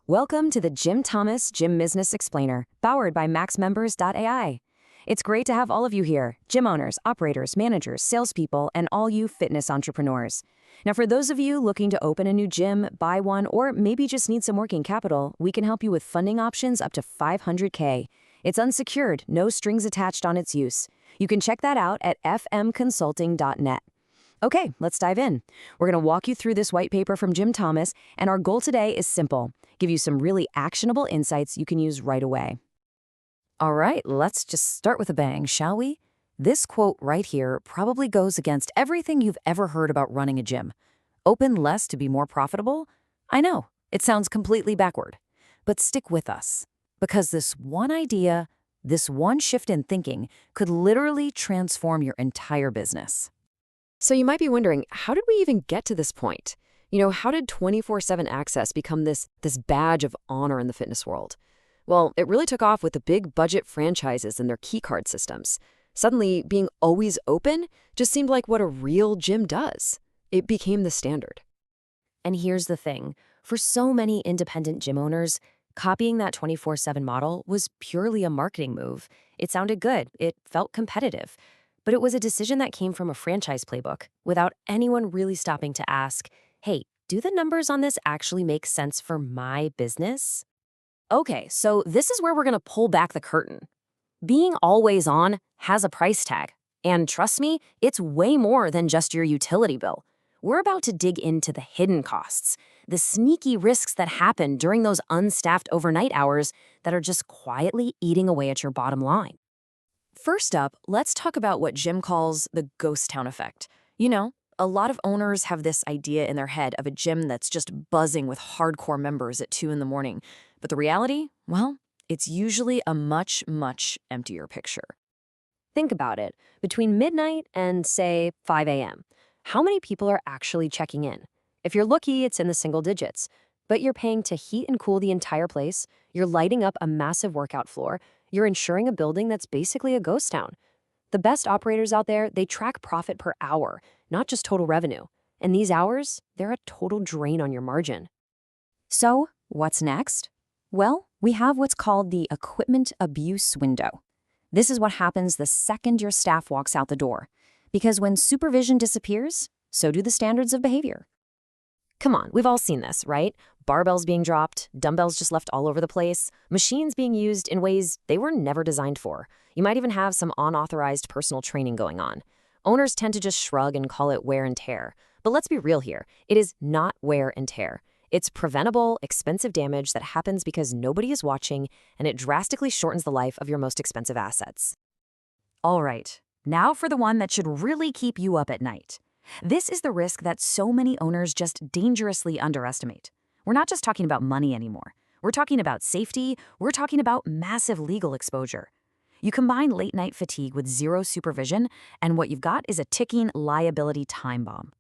Welcome to the jthomas Gym Business Explainer, powered by MaxMembers.ai. It's great to have all of you here, gym owners, operators, managers, salespeople, and all you fitness entrepreneurs. Now, for those of you looking to open a new gym, buy one, or maybe just need some working capital, we can help you with funding options up to $500K. It's unsecured, no strings attached on its use. You can check that out at fmconsulting.net. Okay, let's dive in. We're going to walk you through this white paper from jthomas, and our goal today is simple: give you some really actionable insights you can use right away. All right, let's just start with a bang, shall we? This quote right here probably goes against everything you've ever heard about running a gym. Open less to be more profitable? I know, it sounds completely backward. But stick with us, because this one idea, this one shift in thinking could literally transform your entire business. So you might be wondering, how did we even get to this point? How did 24/7 access become this badge of honor in the fitness world? Well, it really took off with the big budget franchises and their keycard systems. Suddenly, being always open just seemed like what a real gym does. It became the standard. And here's the thing. For so many independent gym owners, copying that 24/7 model was purely a marketing move. It sounded good. It felt competitive. But it was a decision that came from a franchise playbook without anyone really stopping to ask, hey, do the numbers on this actually make sense for my business? Okay, so this is where we're going to pull back the curtain. Being always on has a price tag. And trust me, it's way more than just your utility bill. We're about to dig into the hidden costs, the sneaky risks that happen during those unstaffed overnight hours that are just quietly eating away at your bottom line. First up, let's talk about what Jim calls the ghost town effect. A lot of owners have this idea in their head of a gym that's just buzzing with hardcore members at 2 in the morning. But the reality, well, it's usually a much, much emptier picture. Think about it. Between midnight and, say, 5 a.m., how many people are actually checking in? If you're lucky, it's in the single digits. But you're paying to heat and cool the entire place, you're lighting up a massive workout floor, you're insuring a building that's basically a ghost town. The best operators out there, they track profit per hour, not just total revenue. And these hours, they're a total drain on your margin. So, what's next? Well, we have what's called the equipment abuse window. This is what happens the second your staff walks out the door. Because when supervision disappears, so do the standards of behavior. Come on, we've all seen this, right? Barbells being dropped, dumbbells just left all over the place, machines being used in ways they were never designed for. You might even have some unauthorized personal training going on. Owners tend to just shrug and call it wear and tear. But let's be real here. It is not wear and tear. It's preventable, expensive damage that happens because nobody is watching, and it drastically shortens the life of your most expensive assets. All right, now for the one that should really keep you up at night. This is the risk that so many owners just dangerously underestimate. We're not just talking about money anymore. We're talking about safety. We're talking about massive legal exposure. You combine late-night fatigue with zero supervision, and what you've got is a ticking liability time bomb.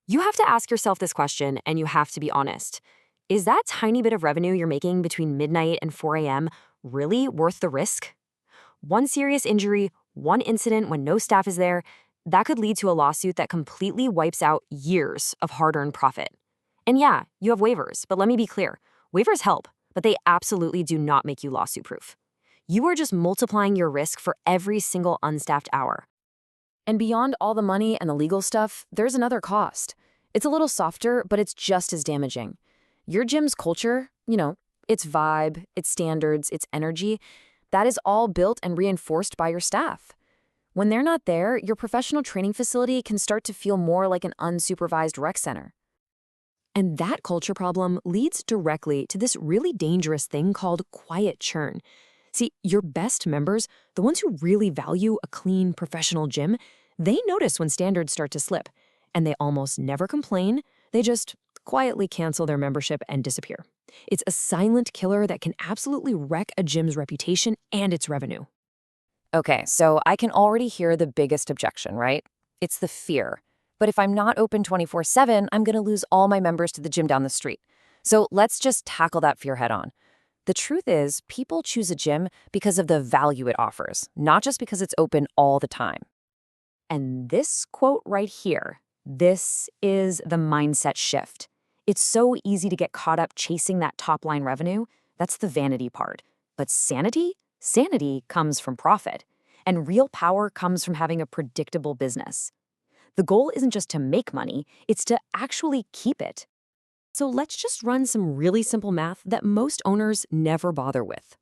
You have to ask yourself this question, and you have to be honest. Is that tiny bit of revenue you're making between midnight and 4 a.m. really worth the risk? One serious injury, one incident when no staff is there, that could lead to a lawsuit that completely wipes out years of hard-earned profit. And yeah, you have waivers, but let me be clear. Waivers help, but they absolutely do not make you lawsuit-proof. You are just multiplying your risk for every single unstaffed hour. And beyond all the money and the legal stuff, there's another cost. It's a little softer, but it's just as damaging. Your gym's culture, its vibe, its standards, its energy, that is all built and reinforced by your staff. When they're not there, your professional training facility can start to feel more like an unsupervised rec center. And that culture problem leads directly to this really dangerous thing called quiet churn. See, your best members, the ones who really value a clean, professional gym, they notice when standards start to slip. And they almost never complain. They just quietly cancel their membership and disappear. It's a silent killer that can absolutely wreck a gym's reputation and its revenue. Okay, so I can already hear the biggest objection, right? It's the fear. But if I'm not open 24/7, I'm going to lose all my members to the gym down the street. So let's just tackle that fear head on. The truth is, people choose a gym because of the value it offers, not just because it's open all the time. And this quote right here, this is the mindset shift. It's so easy to get caught up chasing that top line revenue. That's the vanity part. But sanity? Sanity comes from profit. And real power comes from having a predictable business. The goal isn't just to make money, it's to actually keep it. So let's just run some really simple math that most owners never bother with.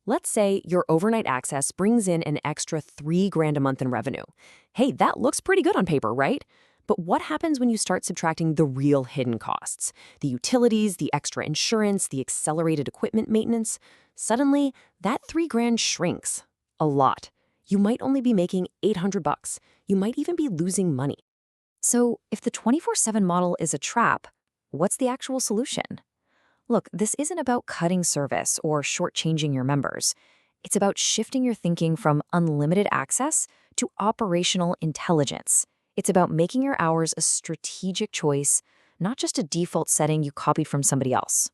Let's say your overnight access brings in an extra $3,000 a month in revenue. Hey, that looks pretty good on paper, right? But what happens when you start subtracting the real hidden costs? The utilities, the extra insurance, the accelerated equipment maintenance? Suddenly, that $3,000 shrinks. A lot. You might only be making $800. You might even be losing money. So if the 24/7 model is a trap, what's the actual solution? Look, this isn't about cutting service or shortchanging your members. It's about shifting your thinking from unlimited access to operational intelligence. It's about making your hours a strategic choice, not just a default setting you copied from somebody else.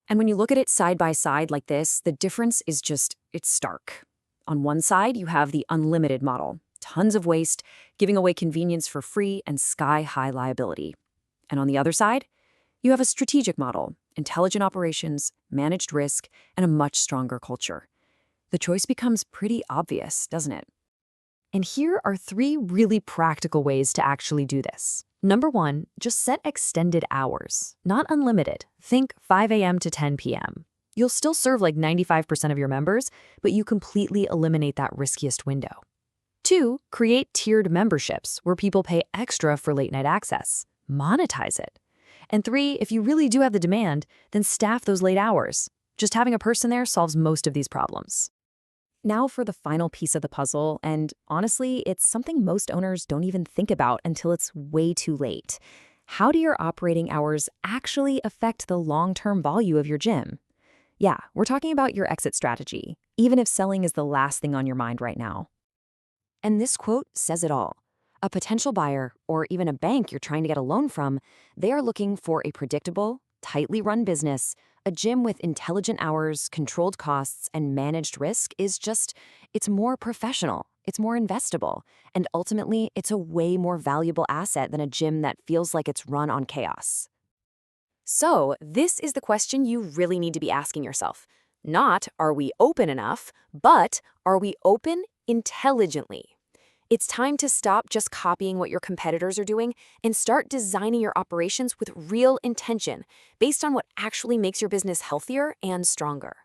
And when you look at it side by side like this, the difference is it's stark. On one side, you have the unlimited model, tons of waste, giving away convenience for free and sky-high liability. And on the other side, you have a strategic model, intelligent operations, managed risk, and a much stronger culture. The choice becomes pretty obvious, doesn't it? And here are 3 really practical ways to actually do this. Number 1, just set extended hours, not unlimited. Think 5 a.m. to 10 p.m. You'll still serve like 95% of your members, but you completely eliminate that riskiest window. 2, create tiered memberships where people pay extra for late night access. Monetize it. And 3, if you really do have the demand, then staff those late hours. Just having a person there solves most of these problems. Now for the final piece of the puzzle, and honestly, it's something most owners don't even think about until it's way too late. How do your operating hours actually affect the long-term value of your gym? Yeah, we're talking about your exit strategy, even if selling is the last thing on your mind right now. And this quote says it all. A potential buyer, or even a bank you're trying to get a loan from, they are looking for a predictable, tightly run business. A gym with intelligent hours, controlled costs, and managed risk it's more professional, it's more investable, and ultimately, it's a way more valuable asset than a gym that feels like it's run on chaos. So, this is the question you really need to be asking yourself. Not, are we open enough, but are we open intelligently? It's time to stop just copying what your competitors are doing and start designing your operations with real intention, based on what actually makes your business healthier and stronger.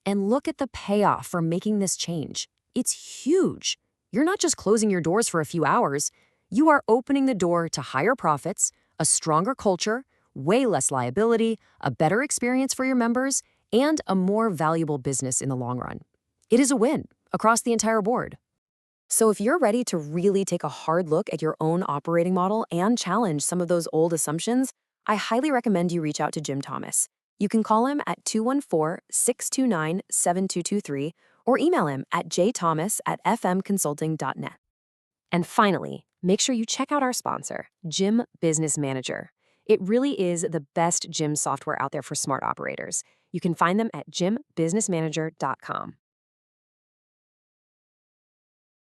And look at the payoff for making this change. It's huge. You're not just closing your doors for a few hours. You are opening the door to higher profits, a stronger culture, way less liability, a better experience for your members, and a more valuable business in the long run. It is a win across the entire board. So if you're ready to really take a hard look at your own operating model and challenge some of those old assumptions, I highly recommend you reach out to Jim Thomas. You can call him at 214-629-7223 or email him at jthomas@fmconsulting.net. And finally, make sure you check out our sponsor, Gym Business Manager. It really is the best gym software out there for smart operators. You can find them at gymbusinessmanager.com.